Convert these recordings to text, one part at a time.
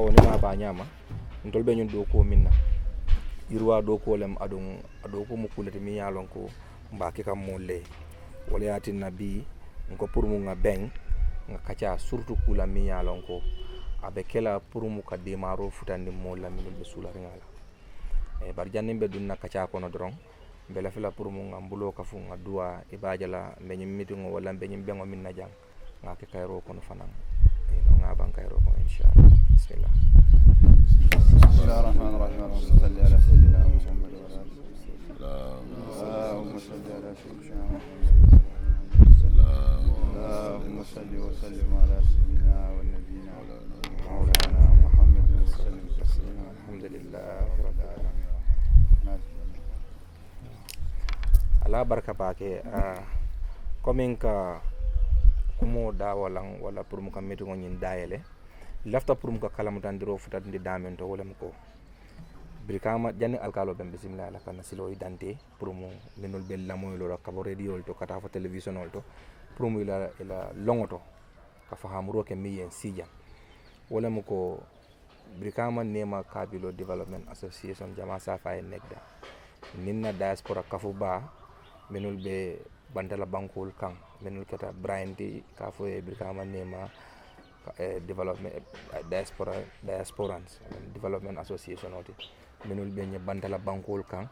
bawo ni ma ba nyama ntol be ñun do ko minna yirwa do ko lem adun ado ko mu kulati mi yalon ko mbaki kam molle wala yatin nabi ko pour mu nga beng nga kacha surtout kula mi yalon ko abe kela pour mu ka demaro futandi molla min be sula ngala e bar jannim be dunna kacha kono dron bela fila pour mu nga mbulo ka fu nga duwa e bajala be nyim mitingo wala be nyim bengo min najang nga ke kayro kono fanan e no nga ban kayro kono inshallah bismillah bismillahir rahmanir rahim salli ala sayyidina muhammad wa ala اللهم صل على سيدنا اللهم صل وسلم على سيدنا ونبينا مولانا محمد وسلم تسليما الحمد لله رب العالمين ala barka bake comme ka kumo da wala pour mu ka metti ngo nyin dayele lafta pour mu ka kala mutandiro futandi damen to wala ko brikama janni alkalo ben bismillah ala kana silo idante pour mu minul bel lamoy lo ka bo radio to kata fa television to pour mu ila longoto ka fahamuro ke miyen sijan wala mu ko brikama nema kabilo development association jama safa e negda ninna diaspora kafuba minul be bandala bankol kan minul keta brandi kafo e brikama nema development diasporans development association oti minul be nye bandala bankol kan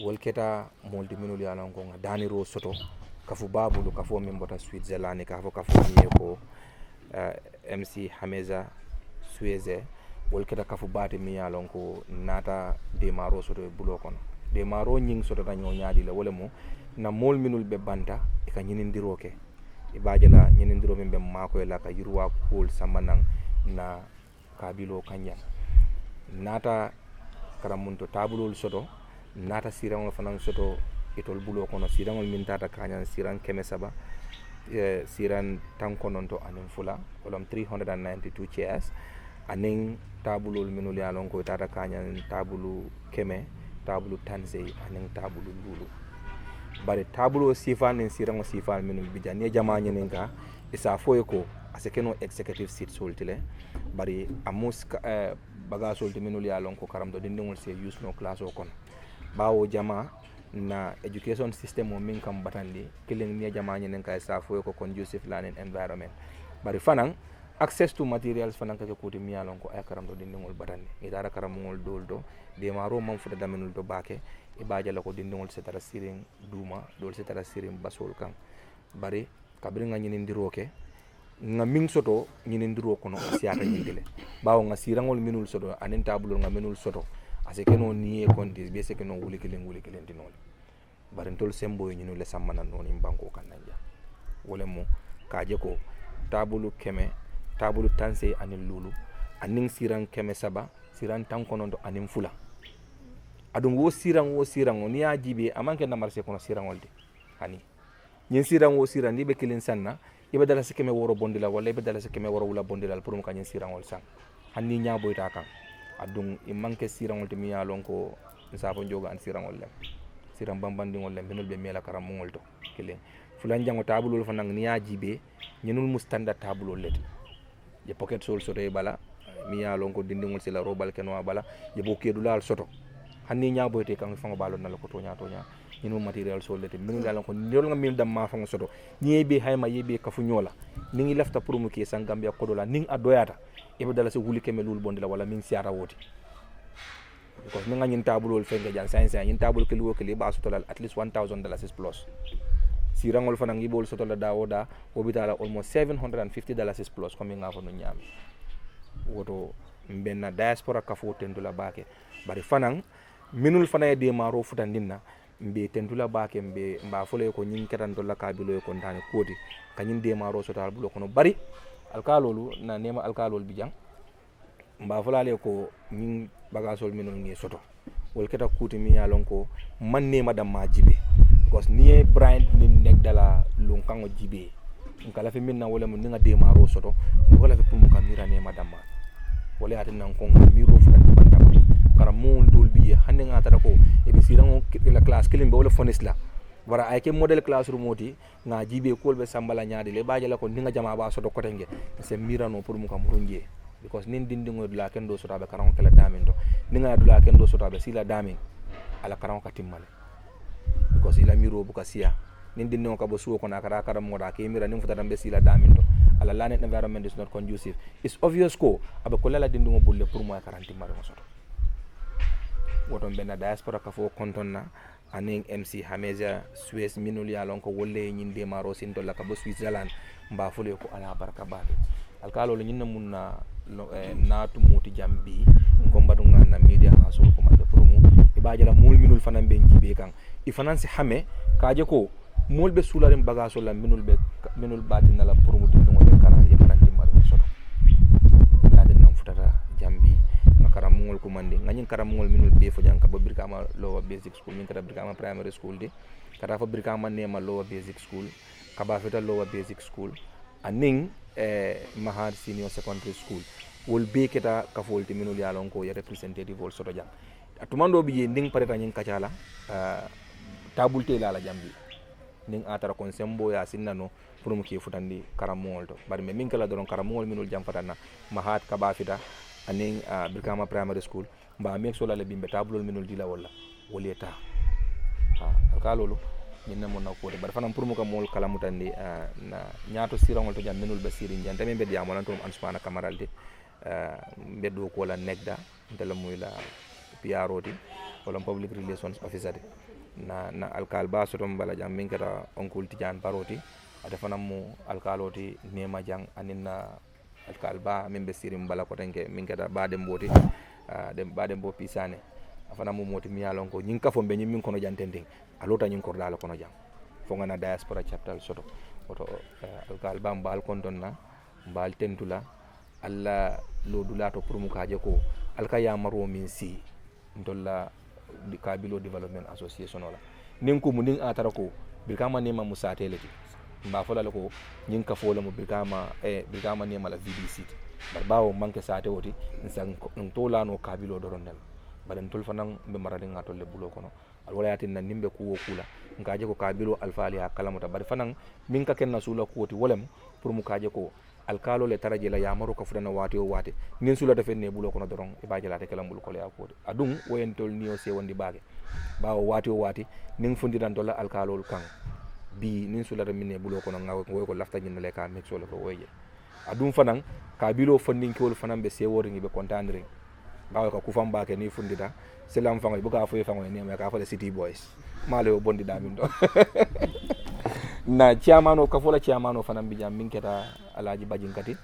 wol keta moldi minul yalan ko daniro soto kafu babulu kafo min bota Switzerland kafo ni ko MC Hameza Sueze wol keta kafu bati mi yalan ko nata demaro soto bulo kono demaro nying soto ta nyaadi la wala mo na mol minul be banta e ka nyinindiro ke ibajala nyinindiro min be mako la ka yurwa kol samanan na kabilo kanya nata karamunto tabulol soto nata sirangol fanan soto itol bulo kono sirangol min tata kanyan sirang keme saba siran tankononto anin fula olam 392 chairs anin tabulol minul yalon ko tata kanyan tabulu keme tabulu tanse anin tabulu lulu bare tabulu sifal nin sirango sifal minul bijani jama nyen ka isa foye ko asekeno executive seat soltile bari amus baga solti minul yalon ko karam do dindingol se use no class o kon bawo jama na education system o min kam batandi killing ni jama nyen ka isa foye ko conducive learning environment bari fanan access to materials fanan ka ko mi yalon ko ay karam do dindingol batandi idara karam ngol doldo de maro mam fuda daminul do bake e baaje la ko dindingol setara siring duma dol setara siring basol kan bari kabri nga nyinindiro ke nga min soto nyinindiro kono asiata nyindile bawo nga sirangol minul soto anen tabulol nga minul soto ase keno niye konti be se keno wuli kilen dinol bari tol sembo nyinu le samana noni banko kan nanja wala mo kaje ko tabulu keme tabulu tanse anen lulu anin sirang keme saba siran tankono do anen fula adum wo sirang ni ajibe amanke na marché kono sirangolde hani nyen sirang wo sirang ni be kilin sanna ibe dala se keme woro bondila wala ibe dala se keme woro wula bondila pour mo kanyen sirangol sang hanni nya boyta kan adum e manke sirangolde mi yalon ko nsafo joga an sirangol lem siram bambandingol lem benul be mela karam mongol to kilin fulan jango tabulul fanang ni ajibe nyenul mustanda tabulol let je pocket sol soto e bala mi yalon ko dindingol sila robal kenwa bala je bo kedulal soto hanni ñaaboyte kan fango balo nala ko tonya ñino material solete min dal ko ndol nga min dam ma fango soto ñebe hayma yebe kafu ñola ni ngi lafta pour mu ke san gambia ko dola ning adoyata e be dala se wuli keme lul bondila wala min siara woti ko mi nga ñin tabulol fenge jan sen ñin tabul ke luwo ke li ba sotolal at least $1,000 plus sirangol fana ngi bol sotola dawoda o bitala almost $750 plus ko mi nga fa no ñami woto mbenna diaspora kafu tendula bake bari fanan minul fana e de maro futandinna mbe tentula bake mba fole ko nyin ketan dolla kabilo ko ndani kodi kanyin de maro sotal bulo kono bari alkalolu na nema alkalol bijang mba fulale ko nyin bagasol minul ngi soto wol keta kuti mi yalon ko man nema dam ma jibe because ni brand ni nek dala lon kango jibe ngala fe minna wala mun nga de maro soto wala fe pum kamira nema dam ma wala atin nan ko miro fulan bandam karam mon dolbi hande nga tara ko e be sirango la class kilimbe wala fonisla wara ay ke model classroom moti nga jibe kolbe sambala nyaade le baaje la ko ninga jama ba soto kotenge se mirano pour mu kam runje because nin dindingo dula kendo sota be karango kala damin to ninga dula kendo sota be sila damin ala karango katimmale because ila miro buka siya nin dindingo ka bo suwo kono akara karam moda ke mira nin futata be sila damin to ala lanet environment is not conducive. It's obvious ko abe ko lala dindingo bulle pour mo karanti mare mo soto woton benna diaspora ka fo kontonna aning MC Hameja Suez minul ya lon ko wolle nyinde maro sin to la ka bo Switzerland mba fule ko ala barka baade alkalo le nyinna munna naatu moti jambi ko mbadu na media hasul ko mande pour mu ibaje la mul minul fanan be jibe kan I fanansi hame kaje ko mol be sularim bagaso la minul batin la pour mu dindu ngol kara ye kanti mari soto laden nam futata jambi makara mungol ko mande ngani kara mungol minul be fo janka bo birkama lower basic school min kara birkama primary school de kata fo birkama nema lower basic school kaba feta lower basic school aning mahad senior secondary school wol be keta kafolti minul yalon ko ya representative wol soto jam atumando bi nding pareta nyin kacala tabulte la jambi ning atara kon sembo ya sinnano pour mu ke futandi karamol to bari me min kala doron karamol minul jam fatana mahat kaba fita aning birkama primary school mba mek so la le bimbe tabulol minul dila wala woleta alkalolo ñinna mo na ko de bari fanam pour mu ka mol kala mutandi na ñaato sirangol to jam minul basiri ñanta me be diamo lan to ansumana kamaralde beddo ko la negda ndela muy la PROD wala public relations officer na alkal ba sotom bala jam min kata onkul Tidiane Baroti ade fanam mo alkaloti nema jang aninna alkal ba min be sirim bala ko tanke min kata ba dem boti dem ba dem bo pisane afana mo moti mi yalon ko nyin kafo be min kono jantende alota nyin ko dala kono jang fo ngana diaspora chapter soto oto alkal ba mbal kontonna mbal tentula alla lo dulato pour mu kaje ko alkaya maro min si ndolla Kabilo Development Association wala nin ko mun atara ko birkama nema musateleti mba fola ko nyin ka fola mo birkama nema la VDC bar bawo manke sate woti nsan tola no Kabilo dorondel baden tol fanan be marade ngato le bulo kono al wala yatin nan nimbe kuwo kula ngaje ko Kabilo alfali ha kalamata bar fanan min ka kenna sula ko woti wolem pour mu kaje ko alkalo le taraje la yamaro ka fudana wati o wati nin sula da fenne bulo kono doron e baaje la te kala mbul ko le akode adum woyentol niyo se wondi baage bawo wati o wati nin fundiran dola alkalo kan bi nin sula da minne bulo kono ngaw ko lafta nyin le ka mix wala ko woye adum fanan Kabilo funding ko fanan be se wori be contandre bawo ka kufam baake ni fundida selam fango bu ka fo fango ni me ka fo le City Boys male o bondi da min do na chairmano ka fola chairmano fanam bi jam min keta alaji bajin kati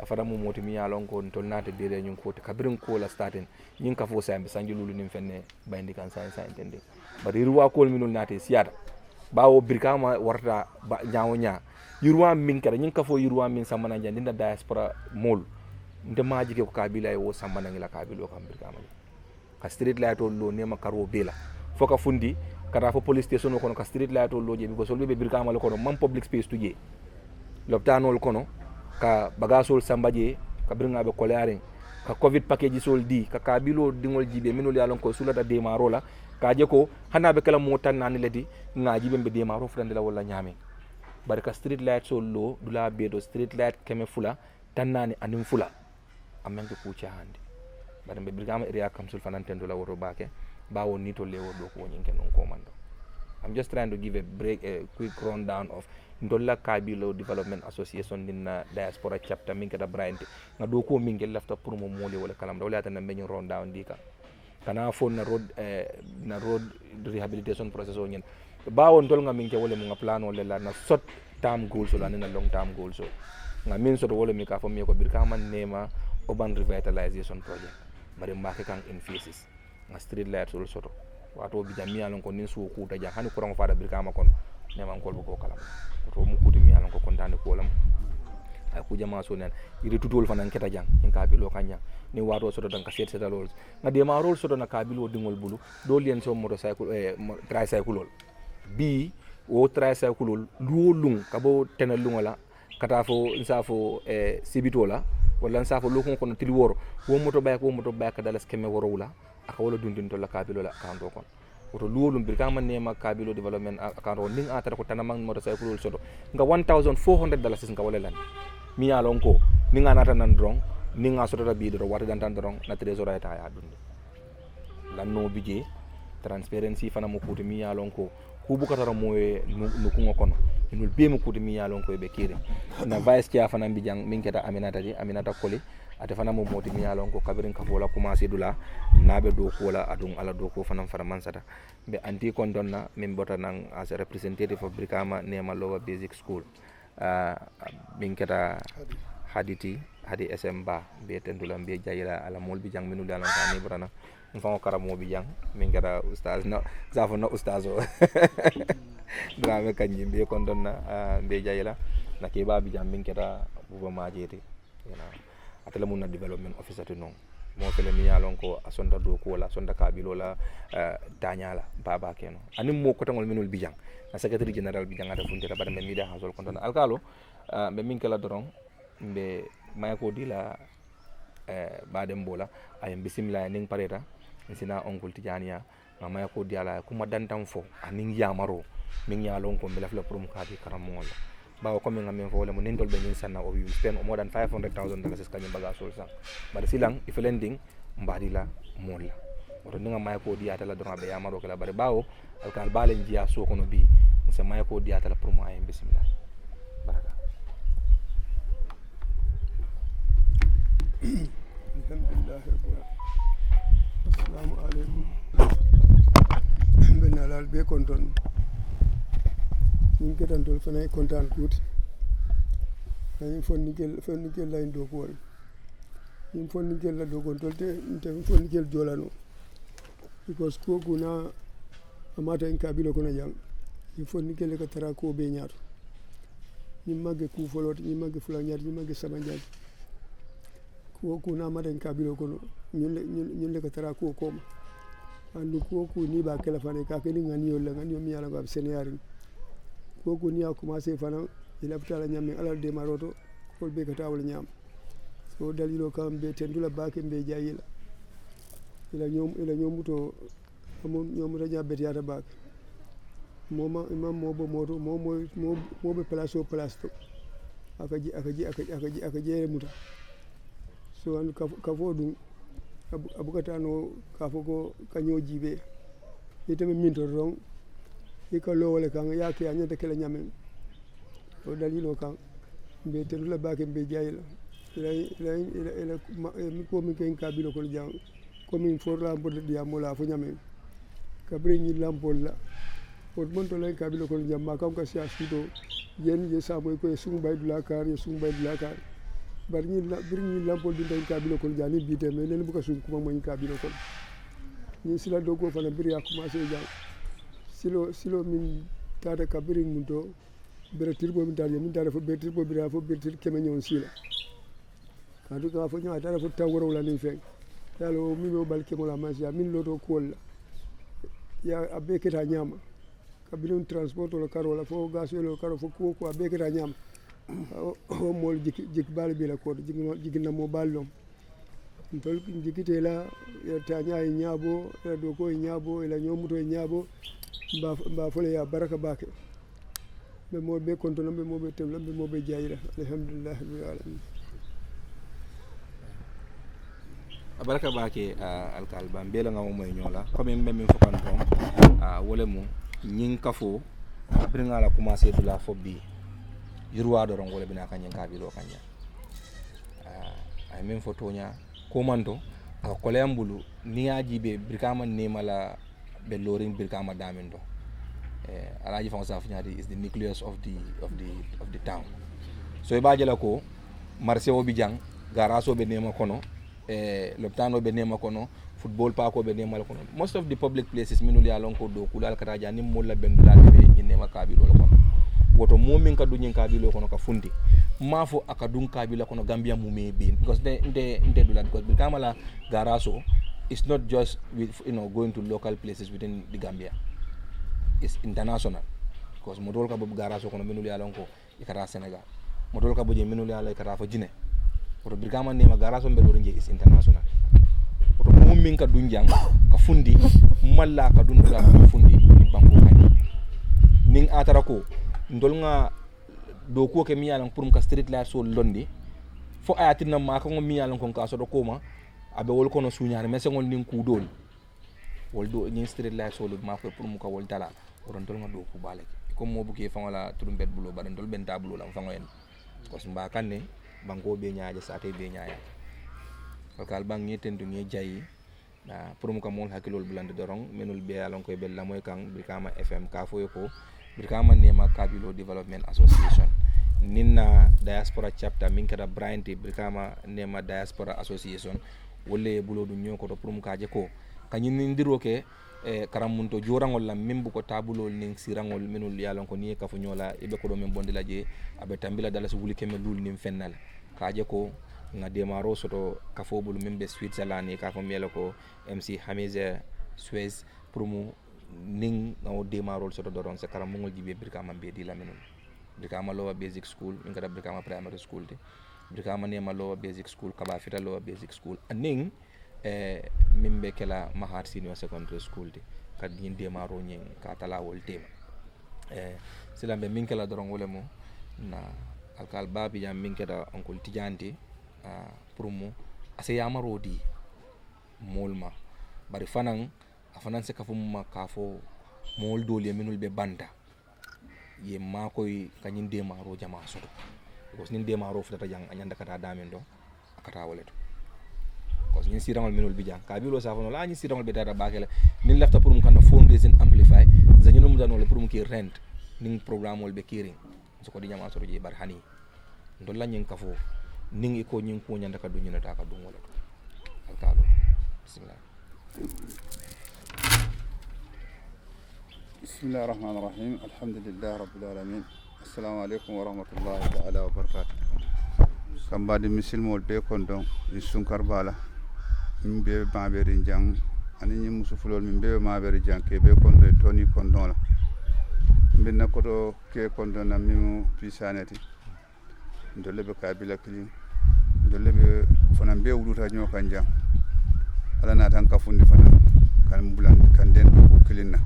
afara mu moti mi yalon ko tol nate dire nyun ko kabirin ko la staten nyin ka fo sambe sanji lulu nim fenne bayndi kan sa entende bari ruwa ko minul nate siata bawo birkama warta nyaawo nya yurwa min kala nyin ka fo yurwa min samana jandi nda diaspora mol nde maji ke ko kabila e wo samana ngila kabilo kam birkama ka street light lo nema karo bela foka fundi kata fo police station kono ka street light o loje because solbe birkama kono man public space tuje loptanol kono ka bagasol sambaje ka birnga be kolaren ka covid package sol di ka Kabilo dingol jibe minul yalon ko sulata de marola ka je ko hanabe kala motan nani ledi ngaji be de maro frande la wala nyame bar ka street light sol lo dula bedo street light keme fula tanani anim fula amen ko kucha hande bar be birkama area council fananten dola woro bake bawo nito lewo do ko nyinke non komando. I'm just trying to give a quick rundown of Ndolla Kabilo Development Association in diaspora chapter min kada Bryant nga do ko min gel lafta pour mo mole wala kalam wala tan men rundown dika kana fon na road rehabilitation process o nyen bawo ndol nga min ke wala mo nga plan wala la na short term goals wala na long term goals nga min so do wala mi ka fo mi ko bir ka man nema urban revitalization project bari mbake kan in phases nga street lights ol soto wato bi jam miyalon ko nin su ku ta jang hani kurang faada birkama kono neman kol ko kala to mu kuti miyalon ko kontande ko lam ay ku jama so nen iri tutol fanan keta jang en Kabilo kanya ni wato soto dan ka set setalol nga de ma rol soto na Kabilo dingol bulu do lien so motorcycle tricycle bi o tricycle luolung kabo tenal lungola kata fo insafo sibitola wala insafo lokon kono tiliworo wo moto bay ka dalas keme woro wula aka wala dundin to la Kabilo la kanto kon oto luolum birkama nema Kabilo Development kanto ning atara ko tanamang motorcycle soto nga $1,400 nga wala lan mi yalon ko ninga nata nan drong ni nga sotota bi do wata dan tan doron na trésor ay ta ya dunde lan no bije transparency fana mo kuti mi yalon ko ku bukatara moye nu kungo kono inul be mo kuti mi yalon ko be kire na vice chair fana bijang min keta aminata koli ate fana mo moti mi yalon ko kabirin ka fola commencer dula nabe do ko la adun ala do ko fana fara mansata be anti kon donna min bota nan as a representative of Brikama Nema Lower Basic School min keta hadi SM ba be tendula be jayira ala mol bijang minul yalon ka ni brana mfango karamo bijang min keta ustaz no zafo no ustazo drame kanji be kon donna be jayila na ke ba bijang min keta buba majete atele mun na development officer to non mo fele mi yalon ko asonda do ko la sonda kabilo la tanyala baba keno anim mo ko tangol minul bijang na secretary general bijang ata funte tabata me media hasol kon tan alkalo be min kala doron be mayako dila badem bola ay bismillah ning pareta sina onkul tijaniya mayako diala kuma dantam fo aning yamaro min yalon ko be lafla prum kadi karamol bawo comme nga men fole mo nindol be nyin sanna o we spend more than $500,000 kanyum baga sol sang bar silang if lending mbadila molla oto nga may ko diata la dron be yamaro kala bare bawo alkal balen jiya so kono bi se may ko diata la pour mo ay bismillah baraka alhamdulillah assalamu alaykum ben alal be konton ñu ketantol fana kontaan tuuti dañu fonnikel lañ dogool ñu fonnikel la dogool tol te fonnikel jolano because ko guna amata en kabilo kono jang ñu fonnikel ka tara ko be ñaato ñu magge ku folot ñu magge fula ñaat ñu magge sama ñaat ko kuna amata en kabilo kono ñun le ka tara ko koma andu ko ku ni ba kala fane ka ke ni ngani yolla ngani yo mi yala ba seneyarin koko ni a commencé fana ila butala nyame ala de maroto ko be kata wala nyam so dalilo kam be tendula bake be jayila ila nyomuto amon nyomuto jabet yata bak moma imam mobo moto mo be place to akaji muta so an kafo dum abukata no kafo ko kanyoji be itame minto rong ika lowole kan yake anyata kala nyamen o dalilo kan be tendula bake be jayila ila mi ko min ken kabilo ko jang ko min forla bodde diamola fo nyamen kabri ni lampol la o monto len kabilo ko jam ma kam ka sia sido yen je sa moy ko sung baydula kar bar ni lampol di den kabilo ko jani bite me len bu ka sung kuma moy kabilo ko ni sila dogo fana bir ya commencé jang silo min tata kabiri mun to bere tirbo min tata min tata fo bere tirbo bira fo bere tir keme nyon sila kadu ka fo nya tata fo tawro la ni fek yalo mi no balke mo la masia min loto kol ya abeketa nyama kabiri transport la karo la fo gaso la karo fo ko abeketa nyama o mol jik bal bi la ko jigina mo ballom tol jikite la tanya nyabo do ko nyabo ila nyomuto nyabo mba fole ya baraka bake be mo be kontono be mo be tebla be mo be jayira alhamdulillah rabbil alamin baraka bake alkalba mbela nga moy ñola comme mbé mi fokan ton wole mo ñing kafo après nga la commencer de la phobie yurwa do ron wole bina kanya kabilo kanya ay même photo nya komando ak kolembulu ni ajibe Brikama Nema la be loring Brikama damin do alaji fon saf nyaadi is the nucleus of the town so e baaje la ko marché o bi jang garaso be Nema kono loptano be Nema kono football park o be Nema kono most of the public places minul ya lon ko do kulal kataja nim molla bendula be Nema kabilo kono woto momin ka dunyin kabilo kono ka fundi mafo akadun kabila kono Gambia mume bin because nde dula because Brikama la garaso it's not just with going to local places within the Gambia. It's international because modol ka bob garaso kono minul yalon ko ikara Senegal modol ka boje minul yalla ikara fo Guinea oto Brikama Nema garaso mbe do is international oto mumin ka dunjang ka fundi malla ka dun dula ka fundi banko kany ning atara ko ndol nga do ko ke mi yalan pour ka street light so londi fo ayatina ma ko mi yalon kon ka so do koma abe wol kono suñaare mais ngol nin ku dol wol do ni street light so ma ko pour mu ka wol dala oron tol nga do ku balé comme mo buké fa wala tudum bet bulo badan tol ben tablo la fa ngoyen ko mba kanne bango be nyaaje sa tay be nyaaya ko kal bang ni tendu ni jayi pour mu ka mol hakilol bulande dorong menul be yalon koy bel la moy kan Brikama FM ka foyo ko Brikama Nema Kabilo Development Association ninna diaspora chapter min kada Bryant Brikama Nema Diaspora Association wolle bulo du nyoko to pour mu ka je ko kanyin ndiro ke karam mun to jorangol lam membu ko tabulol ning sirangol menul yalon ko ni ka fu nyola ibe ko do men bondi laje abe tambila dala so wuli keme lul nim fennal kaje ko nga demaro soto ka fo bulu membe Switzerland ka fo melo ko MC Hamiza Suez pour mu ning ngaw demaro soto doron se karam mungol jibe Brikama be di la menul Brikama Lower Basic School min kada Brikama Primary School de Brikama Nema Lower Basic School kaba fita Lower Basic School aning mimbe kala Mahat Senior Secondary School de kad yin demaro nyen ka tala wol tema silambe min kala doron wole mo na alkal babi jam min keda onkol tijanti pour mo ase yamaro di molma bari fanan afanan se kafum ma kafo mol dole minul be banda ye makoy kanyin demaro jama soto because nin demaro futata jang anyanda kata damen do akata woleto parce que ñin sirangol minul bi jang kabilo sa fono la ñin sirangol be data bakela nin lafta pour mu kan fundraising amplify zañu mu danol pour mu ki rent nin programme wol be kiring so ko di jama soto je bar hani ndo la ñin kafo nin ko ñin ko ñanda ka du ñina ta ka du woleto alkalo bismillah bismillahir rahmanir rahim alhamdulillahi rabbil alamin assalamu alaikum wa rahmatullahi ta'ala wa barakatuh kambadi misilmol be kondon ni sunkar bala min be maberi jang ani ni musufulol min be maberi jang ke be kondo toni kondon la minna koto ke kondon na mimu pisaneti dolle be kabila kili dolle be fana be wuluta nyo kanja ala na tan kafundi fana kan bulan kan den ko kilinna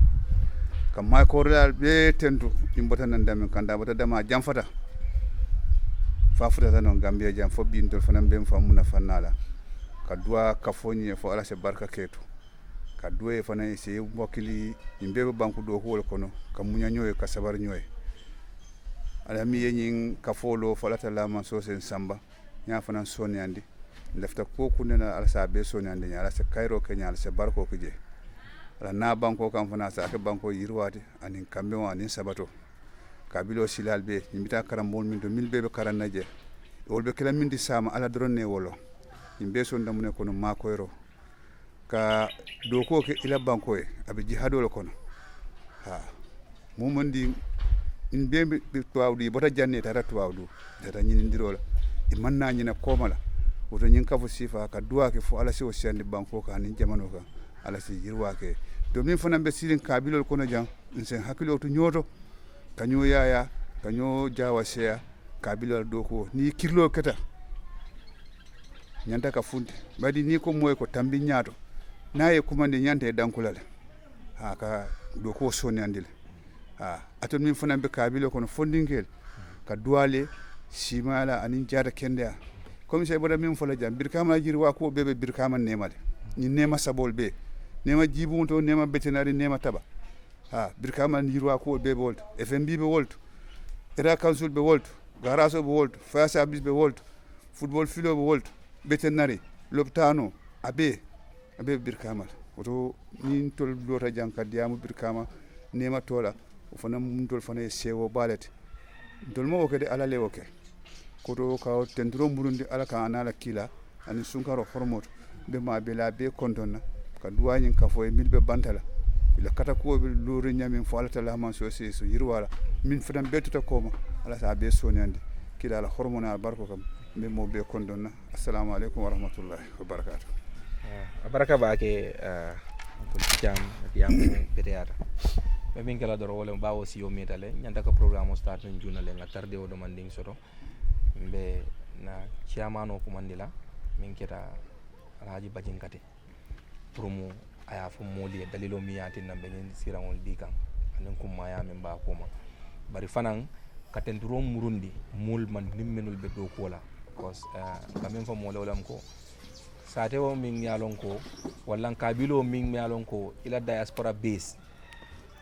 kam may ko real be tentu imbota nan damen kanda bota dama jamfata fa futa non Gambia jam fo bintol fana be famuna fanala ka dua ka fonye fo ala se barka ketu ka duwe fana se mbokili imbe banku do hol kono ka munya nyoy ka sabar nyoy ala mi yenyin ka folo falata la man so sen samba nya fana soni andi lefta ko kunena ala sa be soni andi ala se kairo kenya ala se barko kuje ala na banko kam fana sa ke banko yirwati anin kambe anin sabato kabilo silal be nimita karambol min do milbe be karanaje wolbe kala min di sama ala dronne wolo imbe so ndamune kono makoyro ka do ko ke ila banko e abi jihadolo kono ha mumandi in be tuawdi bota janne tara tuawdu tata nyini ndirola e manna nyina komala woto nyin kafo sifa ka duwa ke fo ala si o sendi banko ka ni jamano ka ala si yirwa ke do min fana be silin kabilo kono jang sen hakilo to nyoto kanyo yaya kanyo jawa sea kabila doko ni kirlo kata nyanta ka funti badi ni ko moy ko tambi nyaato naye kumande nyanta e dankulale ha ka doko soni andile ha aton min fana be kabila kono fondingel ka duwale simala anin jada kende comme c'est boda min fola jam Brikama jirwa ko bebe Brikama nemale ni nema sabol be nema jibunto nema betenari nema taba ha Brikama jirwa ko bebe wolto FMB be wolto era council be wolto garaso be wolto fire service be wolto football filo be wolto betenari loptano abe Brikama oto ni tol dota janka diamu Brikama nema tola fana mun tol fana sewo balete tol mo ko de ala lewo ke koto ka tendro murundi ala ka anala kila ani sunkaro hormoto be ma be la be kontonna ka duwanyin ka fo e milbe bantala ila kata ko be lori nyamin fo ala tala man so se so yirwala min fadan betuta koma ala sa be sonande kila ala hormona barko kam be mo be kondonna assalamu alaikum wa rahmatullahi wa barakatuh baraka baake ko jam diamu beteata be min kala doro wala bawo si yo metale nyanda ka programme start en journal nga tarde o do manding soto mbe na chairmano ko mandila min keta alhaji bajinkate pour mu aya fo moli dalilo mi yati nambe ni sirangol dikan anen ko maya min ba ko ma bari fanan katenduro murundi mul man nimmenul be do kola cause kamin fo mole wolam ko sate o min yalon ko walla kabilo min yalon ko ila diaspora base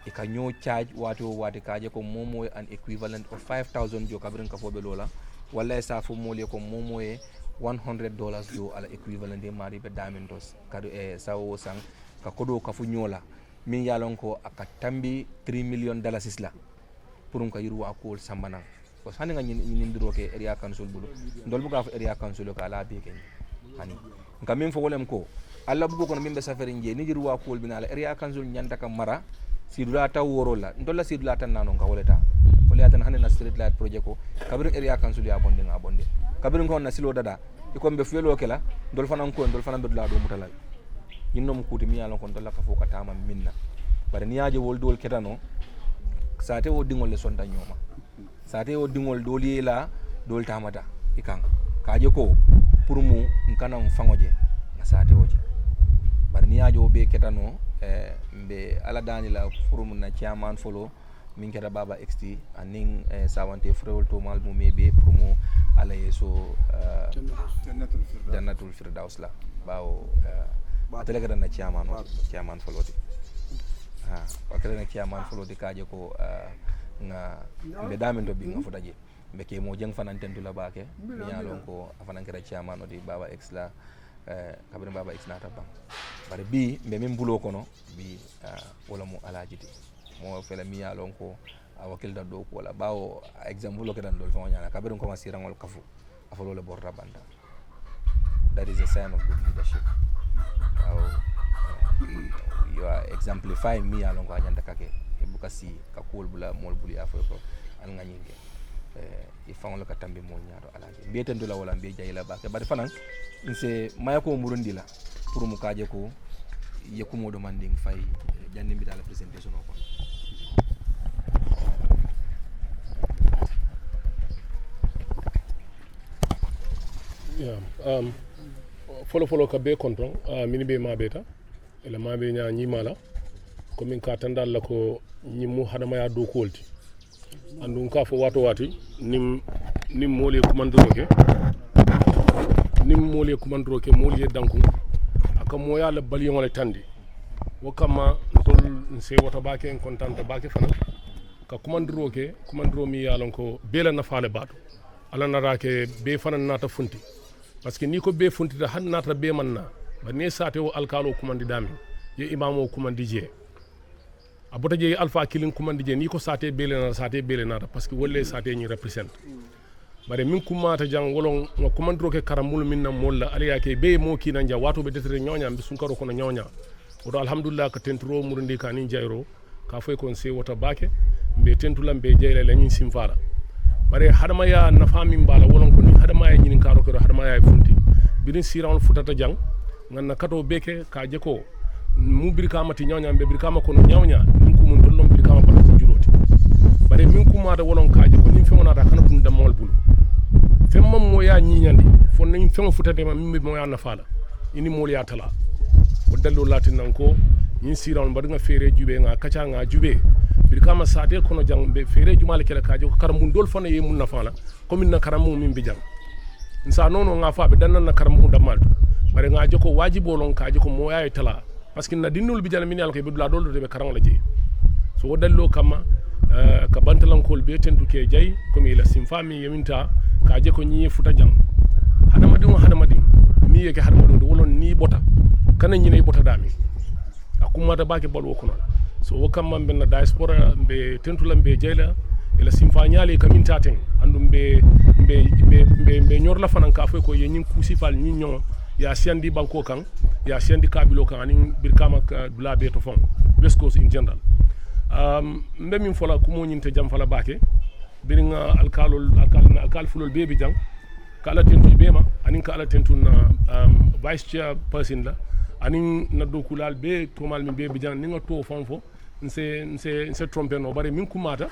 e ka ñoo charge wati kaje ko momo an equivalent of 5,000 jo kabrin ka fobe lola walla e sa fo mole ko momo e $100 jo ala equivalent de mari be diamondos kadu e sawo sang ka kodo ka fu ñola min yalon ko aka tambi $3 million la pour ka yiru akol sambana ko sani nga ñindiro ke area council bulu ndol buga fa area council ka ala be ken hani ngam min fo wolem ko alla bugo ko min be safari nje ni yiru akol binala area council nyanda ka mara sidula taw worola ndolla sidula tan nano ka woleta wala tan hanena street light project ko kabir area council ya bonde nga bonde kabir ko na silo dada iko be fuelo kala ndol fanan be dula do mutala ñinnom kuti mi yalon ko ndolla ka fo ka tama minna bare ni yaaje wol dol ketano sate o dingol le sonta ñoma sate o dingol doli la dol tamata ikan kaje ko pour mu nkanam fangoje na sate oje bare ni yaaje o be ketano mbe ala dani la pour mu na chairman folo min keta baba XT anin sawante frewol to mal mu mebe pour mu ala yeso jannatul firdaus la bawo atele kada na chairman foloti wakere na chairman foloti kaje ko nga be damen do bi nga fotaje be ke mo jeng fanan tentula bake mi yalon ko afanan kera chairman odi baba X la kabrin baba X na tabam bare bi be min bulo kono bi wala mo alajiti mo fela mi yalon ko wakil da do ko wala bawo example lo kedan do fa nyana kabrin ko masirangol kafu afalo le borta banda. That is a sign of good leadership. You are exemplifying me along ko anyanda kake buka si ka kul bula mol buli afo ko an nganyinge e fangol ka tambi mol nyaado alaje beten dula wala be jayila ba ke bari fanan nse mayako murundi la pour mu kaje ko yekumo do manding fay jandi mi dala presentation ko follow ka be konton mini be ma beta ela ma be nya nyi mala ko min ka tandal la ko nyimu hadama ya do kolti andun ka fo wato wati nim mole kumandro ke mole danku aka moya la baliyon wala tandi wakama tol nse wata bake en kontanta bake fana ka kumandro mi yalon ko bela na faale bato ala narake be fana nata funti parce que ni ko be funtita han nata be manna ba ne sate o alkalo kumandi dami ye imamo kumandi je abota je alpha kilin kumandi je ni ko sate bele nata parce que wolle sate ni represent bare min kumata jang wolon no kumandro ke karamul minna molla ali yake be mo kina nja wato be detere nyonya be sunkaro kono nyonya odo alhamdulillah ka tentro murundi ka ni jayro ka fay kon se wota bake be tentulam be jeyle la nyin simfala bare hadama ya nafa min bala wolon ko ni hadama ya nyin karo ko hadama ya funti birin sirawon futata jang nganna kato beke ka je ko mu birkama ti nyawnya be birkama kono nyawnya min ko mun dollon birkama patata juroti bare min kuma da wolon ka je ko nim fengona da kana kun damol bulu femmam mo ya nyinyandi fon nim fengo futade ma min mo ya nafala ini mol ya tala o dallo latin nan ko nyin sirawon badinga fere jube nga kacha nga jube birkama sate kono jang be fere jumale kala kajo karambu dol fana ye mun nafala komin na karamu min bijang nsa nono nga fa be dannan na karamu damal bare nga joko wajibo lon kajo ko mo yaay tala parce que na dinul bijal min yalla kay bedula dol be karam la je so wodallo kama ka bantalan kol be tentu ke jay komi la simfami yeminta kaje ko nyi futa jang hadama din mi yeke hadama do wolon ni bota kana nyine bota dami akuma da bake balwo kono so wakam mambe na diaspora be tentulam be jeyla ela simfanyale kamin taten andum be nyorla fanan ka fay ko yenyin kusifal nyinyo ya siandi banko kan ya siandi kabilo kan anin birkama dula be to fon west coast in general mbe min fola kumo nyinte jam fala bake biringa alkal fulol be jang kala tentu bema anin kala tentu na vice chair person la anin na dokulal be tomal min be jang ninga to fonfo nse tromper no bare min kumata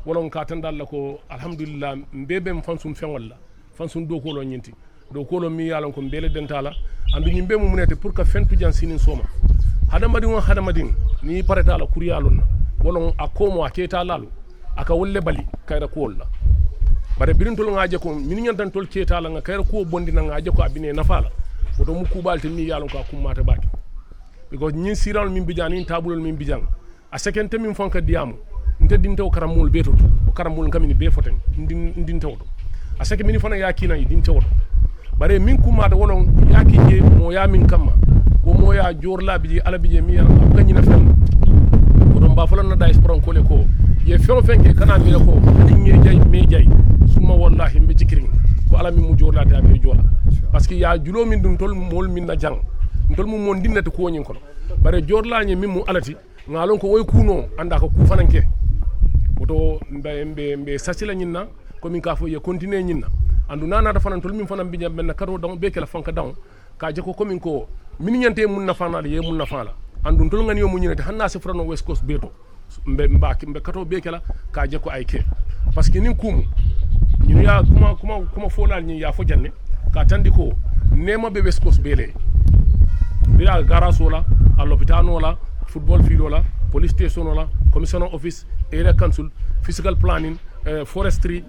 wolon ka tan dalla ko alhamdulillah mbebe fansum fenwalla fansum dokolo nyinti dokolo mi yalon ko mbele dentala andu nyimbe mu munete pour ka fentu jan sinin soma hadamadin ni pareta la kuriyalon wolon akomo aketa lalu aka wolle bali kayra ko wolla bare birintol ngaje ko min nyantan tol ketala nga kayra ko bondi na ngaje ko abine nafala woto mu kubalti ni yalon ko kummata baki because nyin siral min bijani tabulol min bijang a sekente min fonka diamu nte dintew karamul betoto o karamul kamini be foten ndintew to a seke min fana yakina dintew to bare min kummata wolon yakije mo ya min kamma wo mo ya jorla biji ala biji mi yalla ko ganyina fen woto mba falan na dais pron kole ko ye fen fenke kana mi ko dingi jay me jay suma wallahi mbe jikirin ko ala min mu jorla ta be jola parce que ya julo min dum tol mol min na jang tol mu mon dinnata ko nyin ko bare jorla nyi min mu alati ngalon ko way kuno anda ko ku fananke woto mbe sasila nyinna ko min ka fo ye continuer nyinna andu nana da fanan tol min fanan binya ben karo don be kala fanka daw ka je ko komin ko min nyante mun na fanal ye mun na fala andu tol ngani yo mun nyinete hanna se frano west coast beto mbe kato be kala ka je ko ayke parce que nin kum ñu ya kuma folal ñi ya fo janne ka tandi ko nema be west coast bele bila garage wala a l'hôpital wala football field wala police station wala commissioner office area council physical planning forestry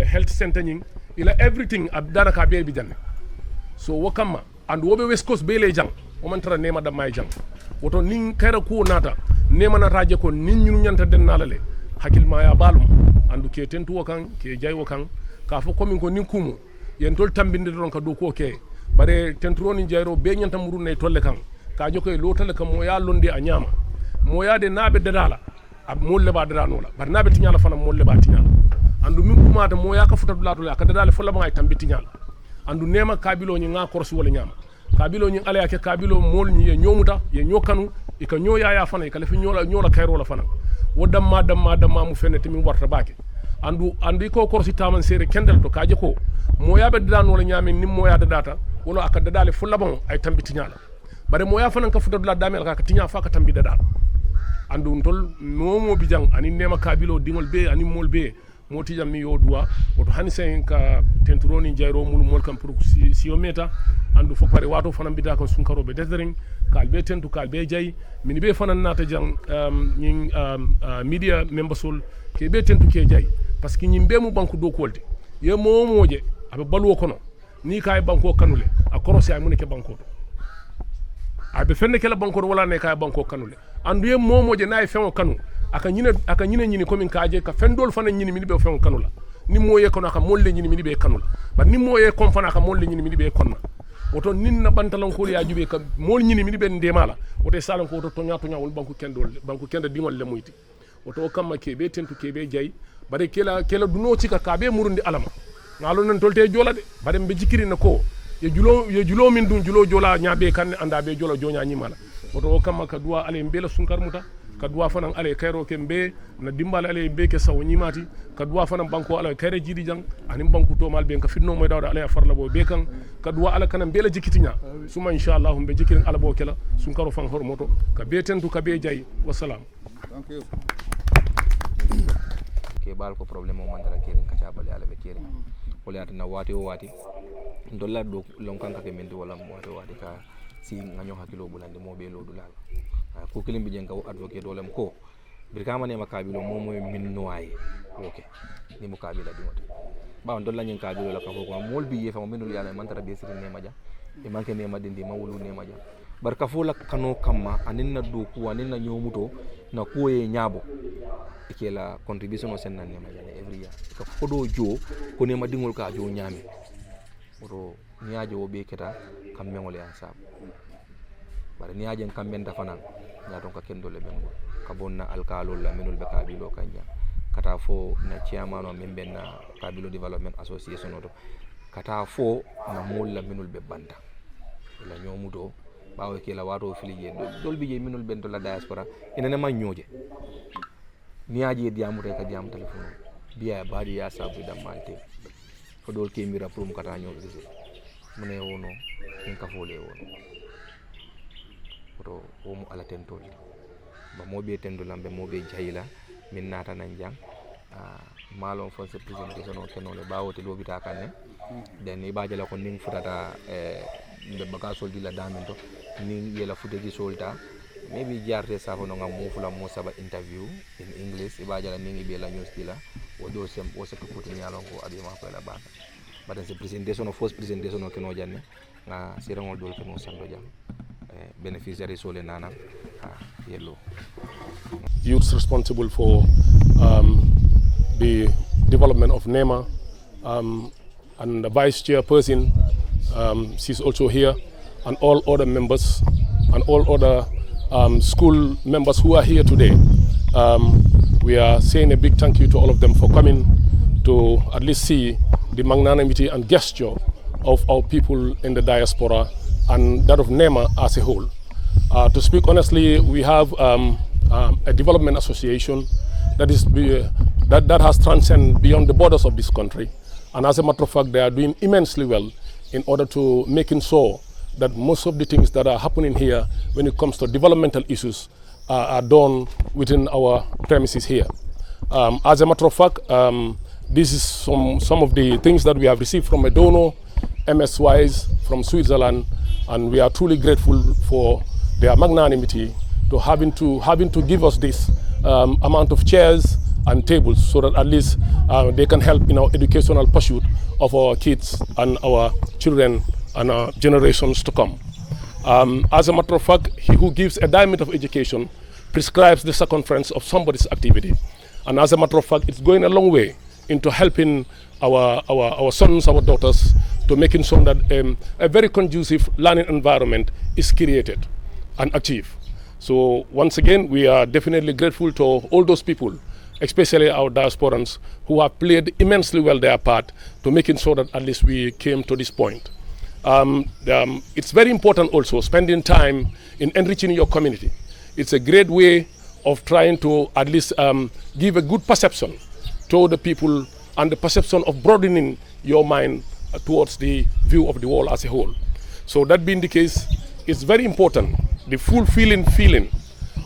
health center ñing ila everything abdana ka be bi janne so wakama and wobe west coast bele jang o man tara nema da may jang woto nin kayra ko nata nema na raje ko nin ñun ñanta den nalale hakil ma ya balum andu ke tentu wakan ke jay wakan ka fo komin ko nin kumu yen tol tambinde don ka do ko ke bare tenturo ni jayro be ñanta muru ne tolle kan ka joko lo tale kan mo ya londe a ñama mo ya de nabe dadala ab molle ba dadano la bar nabe tinyala fana molle ba tinyala andu min kumata mo ya ka futatu la to la ka dadale fo la ba ngay tambi tinyala andu nema kabilo ñi nga korsi wala ñama kabilo ñi ala yake kabilo mol ñi ye ñomuta ye ñokanu e ka ñoya ya fana e ka lefi ñola kayro la fana wo damma mu fenete min warta baake andu ko korsi taman sere kendel to kaje ko mo ya be dadano la ñami nim mo ya dadata wala aka dadale fu labon ay tambi tinyala bare mo ya fana ka futatu la damel ka tinya fa ka tambi dadal andu ntol momo bijang ani nema kabilo dingol be ani mol be moti jam mi yoduwa woto hani sen ka tenturoni jayro mul mol kam pour si o meta andu fo pare wato fana bida ko sunkaro be desdering kalbe tentu kalbe jay min be fana nata jang ñing media membasol ke be tentu ke jay parce que ñim be mu banku do kolde ye momoje abe balwo kono ni kay banko kanule a korosi ay munike banko to abe fenne kala banko wala ne kay banko kanule andu ye momoje nay fengo kanu aka ñine komin kaaje ka fendol fana ñini mini be fen kanula ni moye kono aka molle ñini mini be kanula ba ni moye kon fana aka molle ñini mini be konna woto nin na bantalon ko ya jube ka mol ñini mini be ndemala woto salon ko to tonya wol banku kendo dingol le muyti woto kamma ke be tentu ke be jay bare kela duno cika ka be murundi alama ngalo nan tolte jola de bare be jikiri na ko ye julo min dun julo jola nyaabe kan anda be jola jonya nyimala woto kamma ka duwa ale mbela sunkar muta kadwa fanan ale kayro kembe na dimbal ale be ke saw nyimati kadwa fanan banko ale kayre jidi jang anim banku to mal be ka finno moy dawda ale farla bo be kan kadwa ala kana bela jikitinya suma inshallah be jikirin ala bo kala sun karo fan hor moto ka be tentu ka be jay wassalam thank you ke bal ko problème o mandara kerin ka cabale ala be kerin wala na wati o wati dolla do lonkanka ke mendi wala wati wati ka si nganyo hakilo bulande mo be lo dulal ko kilim bi jenga advocate dolem ko birkama ne makabilo momo min noy okay ni mo kabila dimoto ba on dolla nyen kabilo la ka ko mol bi ye fa minul yalla man tara be sir ne maja e manke ne madindi mawulu ne maja barka fo la kano kamma anin na do ku anin na nyomuto na koye nyabo ke la contribution o senna ne maja ne every year ka fodo jo ko ne madingol ka jo nyame oto niajo be keta kam mengol ya sab bare niajen kam men dafanan nyaton ka kendo le bengo ka bonna alkalol la menul be kabilo kanja kata fo na chairman o membe na kabilo development association oto kata fo na mol la menul be banda la nyomudo bawo ke la wato filiye dol bi je menul ben to la diaspora ina ne ma nyoje niaje diamu re ka diam telephone biya badi ya sabu da malte fo dol ke mira prum kata nyobe gise mune wono ken ka fole wono oto womo ala tentol ba mobe tendo lambe mobe jayila min nata nan jang malon fon se presentation o kenole bawote lobita kanne den ni bajala ko ning futata be baka soldi la damen to ning yela futeji solta maybe jarte safo no ngam mufula mo saba interview in English ibaja la ningi be la news dila o do sem o se ko ni alon ko adima ko la baka but c'est presentation of first presentation o keno janne nga sirangol dol keno sando jam beneficiary sole nana yellow youths responsible for the development of NEMA and the vice chairperson, she's also here, and all other members and all other school members who are here today. We are saying a big thank you to all of them for coming to at least see the magnanimity and gesture of our people in the diaspora and that of NEMA as a whole. To speak honestly, we have a development association that is that has transcended beyond the borders of this country, and as a matter of fact, they are doing immensely well in order to making sure that most of the things that are happening here when it comes to developmental issues are done within our premises here. As a matter of fact, this is some of the things that we have received from a donor, MS-Wise from Switzerland, and we are truly grateful for their magnanimity to having to give us this amount of chairs and tables so that at least they can help in our educational pursuit of our kids and our children and our generations to come. As a matter of fact, he who gives a diamond of education prescribes the circumference of somebody's activity. And as a matter of fact, it's going a long way into helping our sons, our daughters, to making sure that a very conducive learning environment is created and achieved. So once again, we are definitely grateful to all those people, especially our diasporans, who have played immensely well their part to making sure that at least we came to this point. It's very important also spending time in enriching your community. It's a great way of trying to at least give a good perception to the people and the perception of broadening your mind towards the view of the world as a whole. So that being the case, it's very important, the fulfilling feeling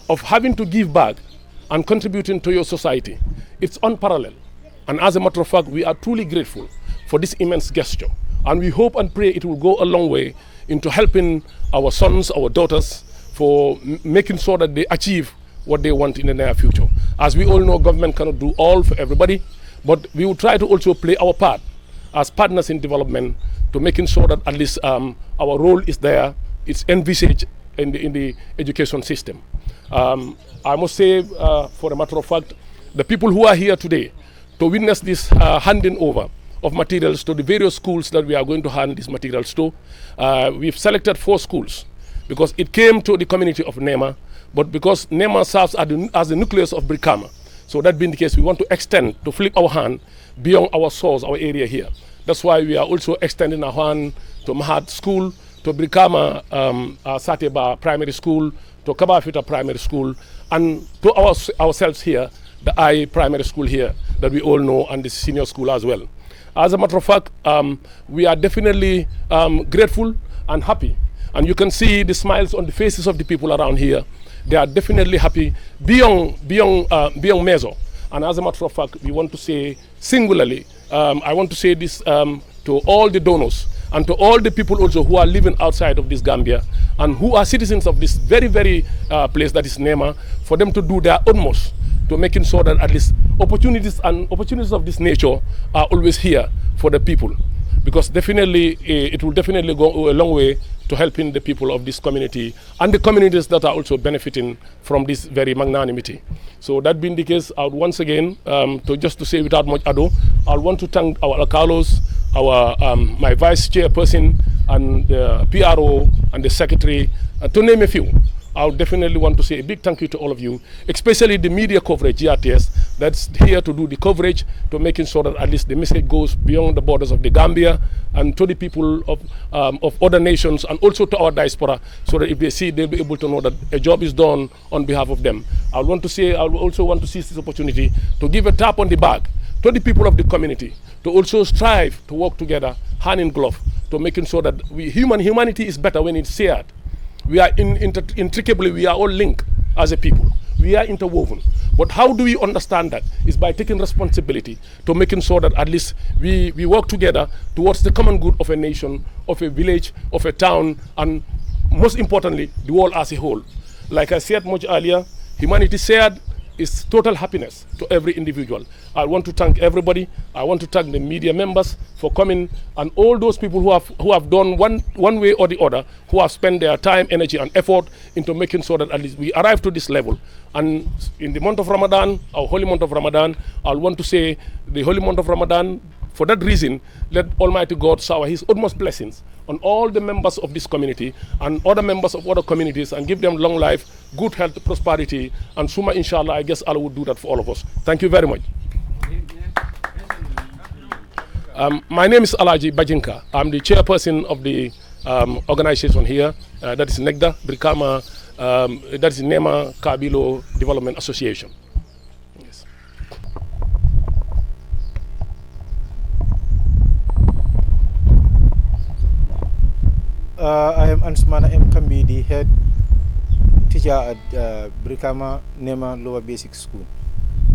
of having to give back and contributing to your society. It's unparalleled. And as a matter of fact, we are truly grateful for this immense gesture. And we hope and pray it will go a long way into helping our sons, our daughters, for making sure that they achieve what they want in the near future. As we all know, government cannot do all for everybody, but we will try to also play our part as partners in development to making sure that at least our role is there, it's envisaged in the education system. I must say, for a matter of fact, the people who are here today to witness this handing over of materials to the various schools that we are going to hand these materials to, we've selected 4 schools because it came to the community of NEMA, but because NEMA serves as the nucleus of Brikama. So that being the case, we want to extend, to flip our hand beyond our source, our area here. That's why we are also extending our hand to Mahad School, to Brikama Sateba Primary School, to Kabafita Primary School, and to ourselves here, the I Primary School here that we all know, and the senior school as well. As a matter of fact, we are definitely grateful and happy. And you can see the smiles on the faces of the people around here. They are definitely happy beyond measure. And as a matter of fact, we want to say singularly, I want to say this to all the donors and to all the people also who are living outside of this Gambia and who are citizens of this very, very place that is NEMA, for them to do their utmost to making sure that at least opportunities of this nature are always here for the people. Because definitely, it will definitely go a long way to helping the people of this community and the communities that are also benefiting from this very magnanimity. So that being the case, I would once again, just to say without much ado, I want to thank our alcalos, my vice chairperson, and the PRO and the secretary, to name a few. I would definitely want to say a big thank you to all of you, especially the media coverage, GRTS, that's here to do the coverage, to making sure that at least the message goes beyond the borders of the Gambia and to the people of other nations and also to our diaspora, so that if they see, they'll be able to know that a job is done on behalf of them. I also want to seize this opportunity to give a tap on the back to the people of the community, to also strive to work together, hand in glove, to making sure that humanity is better when it's shared. We are intricably, we are all linked as a people. We are interwoven. But how do we understand that? Is by taking responsibility to making sure that at least we work together towards the common good of a nation, of a village, of a town, and most importantly, the world as a whole. Like I said much earlier, humanity shared is total happiness to every individual. I want to thank everybody. I want to thank the media members for coming, and all those people who have done one way or the other, who have spent their time, energy, and effort into making sure that at least we arrive to this level. And in the month of Ramadan, our holy month of Ramadan, I want to say the holy month of Ramadan, for that reason, let Almighty God shower His utmost blessings on all the members of this community and other members of other communities, and give them long life, good health, prosperity, and Suma, inshallah, I guess Allah would do that for all of us. Thank you very much. My name is Alaji Bajinka. I'm the chairperson of the organization here, that is NEGDA, Brikama, that is Nema Kabilo Development Association. Yes. I am Ansmana M. Kambi, the head teacher at Brikama Nema Lower Basic School.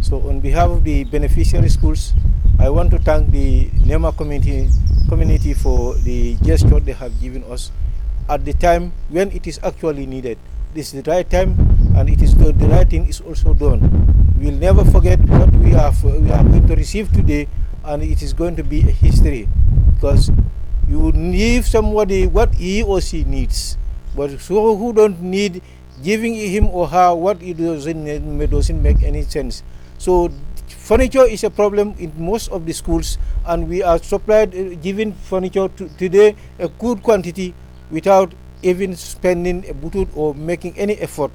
So on behalf of the beneficiary schools, I want to thank the Nema community for the gesture they have given us at the time when it is actually needed. This is the right time, and it is the right thing is also done. We will never forget what we are going to receive today, and it is going to be a history, because you give somebody what he or she needs, but so who don't need, giving him or her what it doesn't make any sense. So furniture is a problem in most of the schools, and we are giving furniture today a good quantity without even spending a butut or making any effort.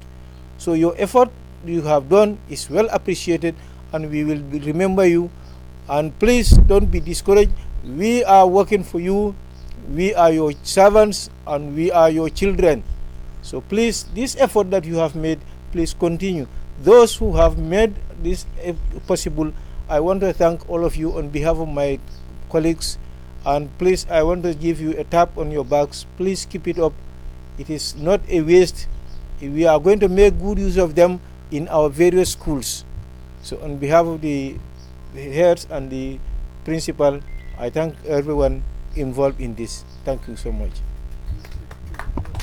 So your effort you have done is well appreciated, and we will remember you. And please don't be discouraged. We are working for you. We are your servants, and we are your children. So please, this effort that you have made, please continue. Those who have made this possible, I want to thank all of you on behalf of my colleagues. And please, I want to give you a tap on your backs. Please keep it up. It is not a waste. We are going to make good use of them in our various schools. So on behalf of the heads and the principal, I thank everyone involved in this. Thank you so much.